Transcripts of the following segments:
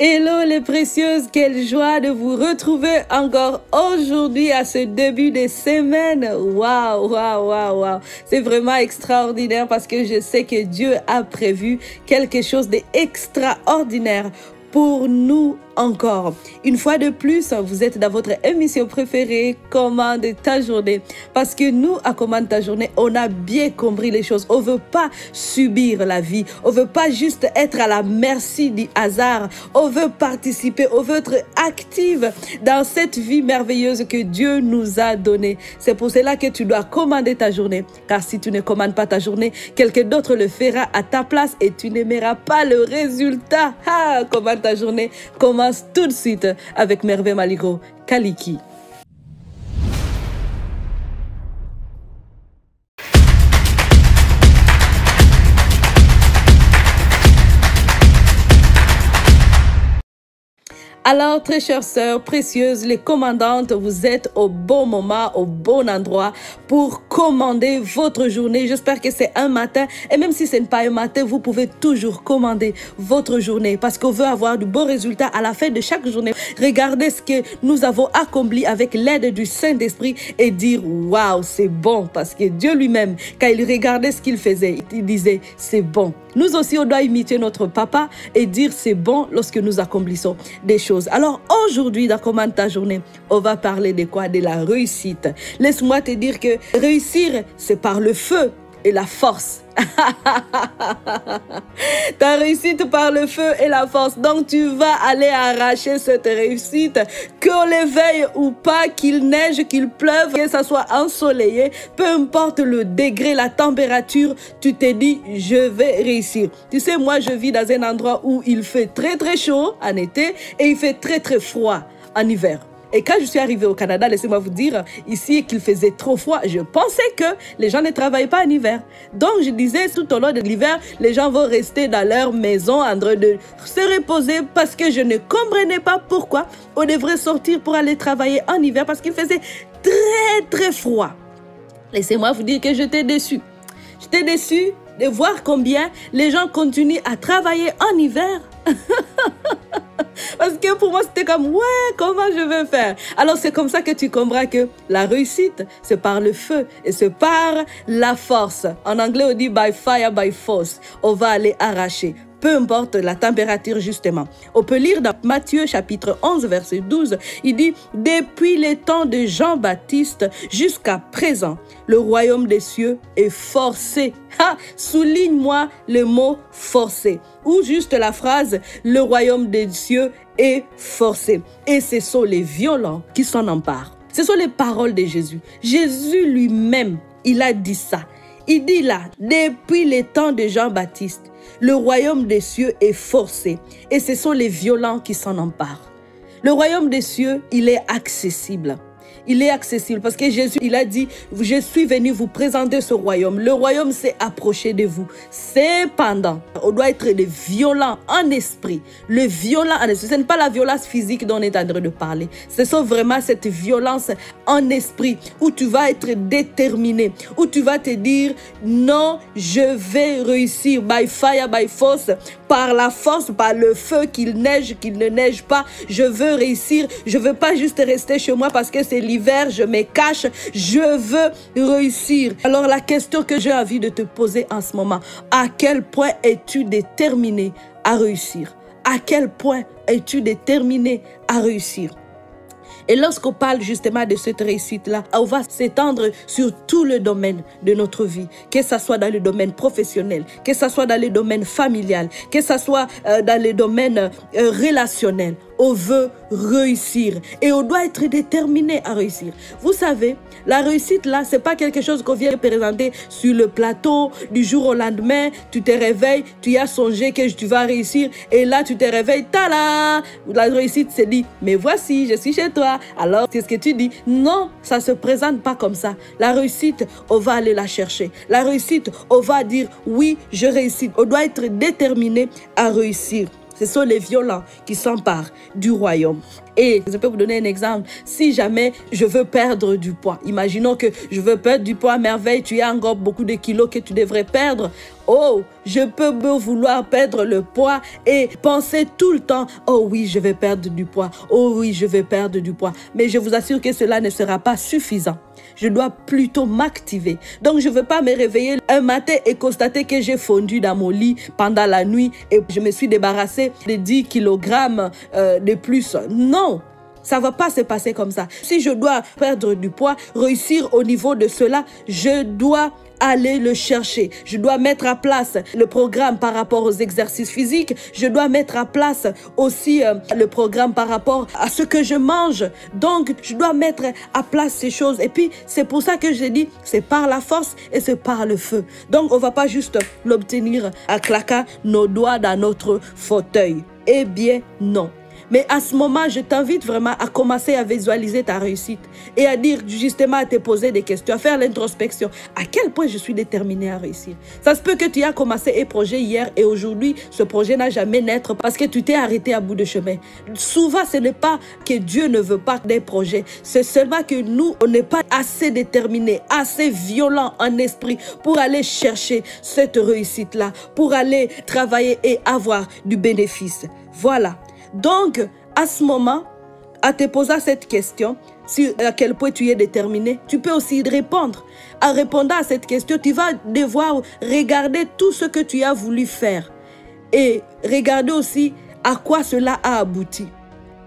Hello les précieuses, quelle joie de vous retrouver encore aujourd'hui à ce début de semaine. Waouh, waouh, waouh, waouh. C'est vraiment extraordinaire parce que je sais que Dieu a prévu quelque chose d'extraordinaire pour nous encore. Une fois de plus, vous êtes dans votre émission préférée, Commande ta journée. Parce que nous, à Commande ta journée, on a bien compris les choses. On ne veut pas subir la vie. On ne veut pas juste être à la merci du hasard. On veut participer, on veut être active dans cette vie merveilleuse que Dieu nous a donnée. C'est pour cela que tu dois commander ta journée. Car si tu ne commandes pas ta journée, quelqu'un d'autre le fera à ta place et tu n'aimeras pas le résultat. Ah, commande ta journée. Commence tout de suite avec Merveille Maligro, Kaliki. Alors, très chères sœurs précieuses, les commandantes, vous êtes au bon moment, au bon endroit pour commander votre journée. J'espère que c'est un matin. Et même si ce n'est pas un matin, vous pouvez toujours commander votre journée parce qu'on veut avoir de beaux résultats à la fin de chaque journée. Regardez ce que nous avons accompli avec l'aide du Saint-Esprit et dire « Waouh, c'est bon » parce que Dieu lui-même, quand il regardait ce qu'il faisait, il disait « C'est bon ». Nous aussi, on doit imiter notre papa et dire c'est bon lorsque nous accomplissons des choses. Alors aujourd'hui, dans Commande ta journée, on va parler de quoi? De la réussite. Laisse-moi te dire que réussir, c'est par le feu et la force. Ta réussite par le feu et la force. Donc tu vas aller arracher cette réussite, qu'on l'éveille ou pas, qu'il neige, qu'il pleuve, que ça soit ensoleillé, peu importe le degré, la température, tu te dis je vais réussir. Tu sais, moi je vis dans un endroit où il fait très très chaud en été et il fait très très froid en hiver. Et quand je suis arrivée au Canada, laissez-moi vous dire, ici qu'il faisait trop froid, je pensais que les gens ne travaillent pas en hiver. Donc je disais, tout au long de l'hiver, les gens vont rester dans leur maison en train de se reposer parce que je ne comprenais pas pourquoi on devrait sortir pour aller travailler en hiver parce qu'il faisait très très froid. Laissez-moi vous dire que j'étais déçue. J'étais déçue de voir combien les gens continuent à travailler en hiver. Parce que pour moi, c'était comme, ouais, comment je vais faire? Alors, c'est comme ça que tu comprends que la réussite, c'est par le feu et c'est par la force. En anglais, on dit by fire, by force. On va aller arracher. Peu importe la température, justement. On peut lire dans Matthieu chapitre 11, verset 12, il dit « Depuis les temps de Jean-Baptiste jusqu'à présent, le royaume des cieux est forcé. » Souligne-moi le mot « forcé » ou juste la phrase « Le royaume des cieux est forcé ». Et ce sont les violents qui s'en emparent. Ce sont les paroles de Jésus. Jésus lui-même, il a dit ça. Il dit là, depuis les temps de Jean-Baptiste, le royaume des cieux est forcé et ce sont les violents qui s'en emparent. Le royaume des cieux, il est accessible. Il est accessible parce que Jésus, il a dit, je suis venu vous présenter ce royaume. Le royaume s'est approché de vous. Cependant, on doit être des violents en esprit. Le violent en esprit, ce n'est pas la violence physique dont on est en train de parler. Ce sont vraiment cette violence en esprit où tu vas être déterminé, où tu vas te dire, non, je vais réussir by fire, by force, par la force, par le feu, qu'il neige, qu'il ne neige pas. Je veux réussir. Je ne veux pas juste rester chez moi parce que c'est l'hiver, je me cache, je veux réussir. Alors la question que j'ai envie de te poser en ce moment, à quel point es-tu déterminé à réussir? À quel point es-tu déterminé à réussir? Et lorsqu'on parle justement de cette réussite-là, on va s'étendre sur tout le domaine de notre vie, que ce soit dans le domaine professionnel, que ce soit dans le domaine familial, que ce soit dans le domaine relationnel. On veut réussir et on doit être déterminé à réussir. Vous savez, la réussite là, c'est pas quelque chose qu'on vient présenter sur le plateau du jour au lendemain. Tu te réveilles, tu as songé que tu vas réussir et là tu te réveilles, tada! La réussite c'est dit, mais voici, je suis chez toi. Alors, c'est ce que tu dis. Non, ça se présente pas comme ça. La réussite, on va aller la chercher. La réussite, on va dire, oui, je réussis. On doit être déterminé à réussir. Ce sont les violents qui s'emparent du royaume. Et je peux vous donner un exemple. Si jamais je veux perdre du poids, imaginons que je veux perdre du poids à merveille, tu as encore beaucoup de kilos que tu devrais perdre. Oh, je peux me vouloir perdre le poids et penser tout le temps, oh oui, je vais perdre du poids. Oh oui, je vais perdre du poids. Mais je vous assure que cela ne sera pas suffisant. Je dois plutôt m'activer. Donc, je ne veux pas me réveiller un matin et constater que j'ai fondu dans mon lit pendant la nuit et je me suis débarrassée de 10 kilogrammes de plus. Non! Ça ne va pas se passer comme ça. Si je dois perdre du poids, réussir au niveau de cela, je dois aller le chercher. Je dois mettre à place le programme par rapport aux exercices physiques. Je dois mettre à place aussi le programme par rapport à ce que je mange. Donc, je dois mettre à place ces choses. Et puis, c'est pour ça que j'ai dit, c'est par la force et c'est par le feu. Donc, on ne va pas juste l'obtenir à claquant nos doigts dans notre fauteuil. Eh bien, non. Mais à ce moment, je t'invite vraiment à commencer à visualiser ta réussite et à dire justement, à te poser des questions, à faire l'introspection. À quel point je suis déterminée à réussir? Ça se peut que tu aies commencé un projet hier et aujourd'hui, ce projet n'a jamais naître parce que tu t'es arrêté à bout de chemin. Souvent, ce n'est pas que Dieu ne veut pas des projets. C'est seulement que nous, on n'est pas assez déterminés, assez violents en esprit pour aller chercher cette réussite-là, pour aller travailler et avoir du bénéfice. Voilà. Donc, à ce moment, à te poser cette question, à quel point tu es déterminé, tu peux aussi répondre. En répondant à cette question, tu vas devoir regarder tout ce que tu as voulu faire et regarder aussi à quoi cela a abouti.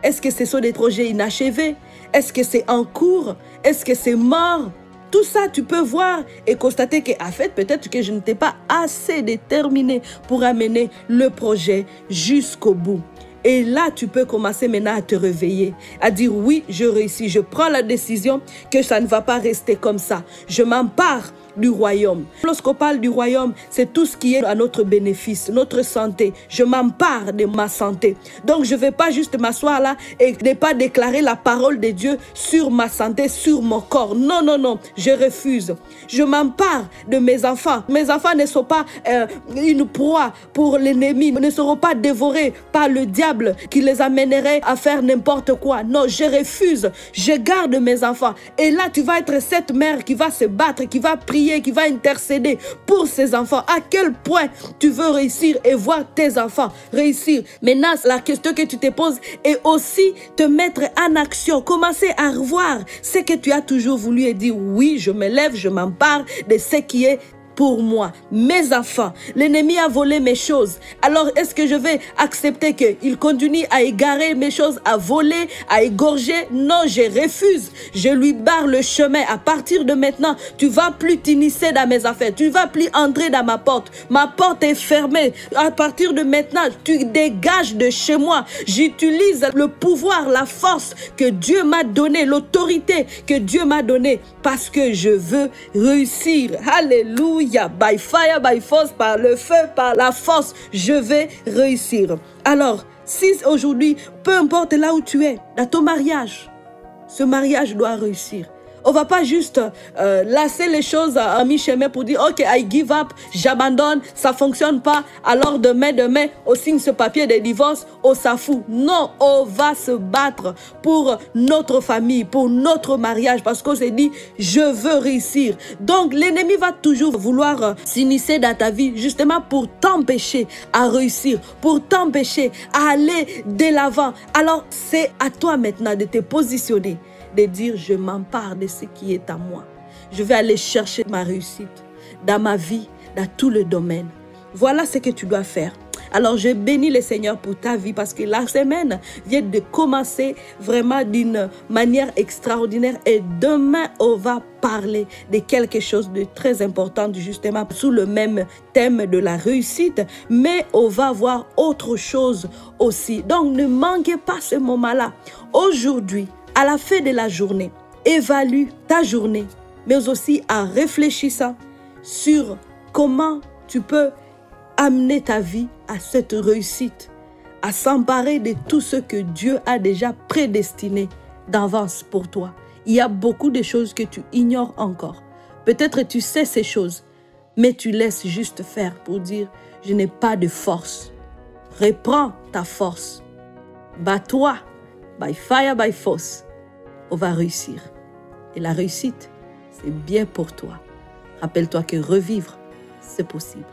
Est-ce que ce sont des projets inachevés? Est-ce que c'est en cours? Est-ce que c'est mort? Tout ça, tu peux voir et constater qu'en fait, peut-être que je n'étais pas assez déterminé pour amener le projet jusqu'au bout. Et là, tu peux commencer maintenant à te réveiller, à dire oui, je réussis, je prends la décision que ça ne va pas rester comme ça. Je m'empare du royaume. Lorsqu'on parle du royaume, c'est tout ce qui est à notre bénéfice, notre santé. Je m'empare de ma santé. Donc, je ne vais pas juste m'asseoir là et ne pas déclarer la parole de Dieu sur ma santé, sur mon corps. Non, non, non, je refuse. Je m'empare de mes enfants. Mes enfants ne sont pas une proie pour l'ennemi, ne seront pas dévorés par le diable qui les amènerait à faire n'importe quoi. Non, je refuse. Je garde mes enfants. Et là, tu vas être cette mère qui va se battre, qui va prier, qui va intercéder pour ses enfants. À quel point tu veux réussir et voir tes enfants réussir. Maintenant, la question que tu te poses est aussi te mettre en action. Commencer à revoir ce que tu as toujours voulu et dire oui, je me lève, je m'empare de ce qui est pour moi, mes enfants. L'ennemi a volé mes choses. Alors, est-ce que je vais accepter qu'il continue à égarer mes choses, à voler, à égorger? Non, je refuse. Je lui barre le chemin. À partir de maintenant, tu ne vas plus t'initier dans mes affaires. Tu ne vas plus entrer dans ma porte. Ma porte est fermée. À partir de maintenant, tu dégages de chez moi. J'utilise le pouvoir, la force que Dieu m'a donné, l'autorité que Dieu m'a donnée parce que je veux réussir. Alléluia. By fire, by force, par le feu, par la force, je vais réussir. Alors, si aujourd'hui, peu importe là où tu es, dans ton mariage, ce mariage doit réussir. On ne va pas juste lasser les choses à mi-chemin pour dire « Ok, I give up, j'abandonne, ça ne fonctionne pas. Alors demain, on signe ce papier de divorce, on s'en fout. » Non, on va se battre pour notre famille, pour notre mariage parce qu'on s'est dit « Je veux réussir. » Donc l'ennemi va toujours vouloir s'initier dans ta vie justement pour t'empêcher à réussir, pour t'empêcher à aller de l'avant. Alors c'est à toi maintenant de te positionner, de dire je m'empare de ce qui est à moi. Je vais aller chercher ma réussite dans ma vie, dans tout le domaine. Voilà ce que tu dois faire. Alors je bénis le Seigneur pour ta vie parce que la semaine vient de commencer vraiment d'une manière extraordinaire et demain on va parler de quelque chose de très important justement sous le même thème de la réussite, mais on va voir autre chose aussi. Donc ne manquez pas ce moment-là. Aujourd'hui, à la fin de la journée, évalue ta journée, mais aussi en réfléchissant sur comment tu peux amener ta vie à cette réussite, à s'emparer de tout ce que Dieu a déjà prédestiné d'avance pour toi. Il y a beaucoup de choses que tu ignores encore. Peut-être tu sais ces choses, mais tu laisses juste faire pour dire « Je n'ai pas de force ». Reprends ta force. Bats-toi. By fire, by force, on va réussir. Et la réussite, c'est bien pour toi. Rappelle-toi que revivre, c'est possible.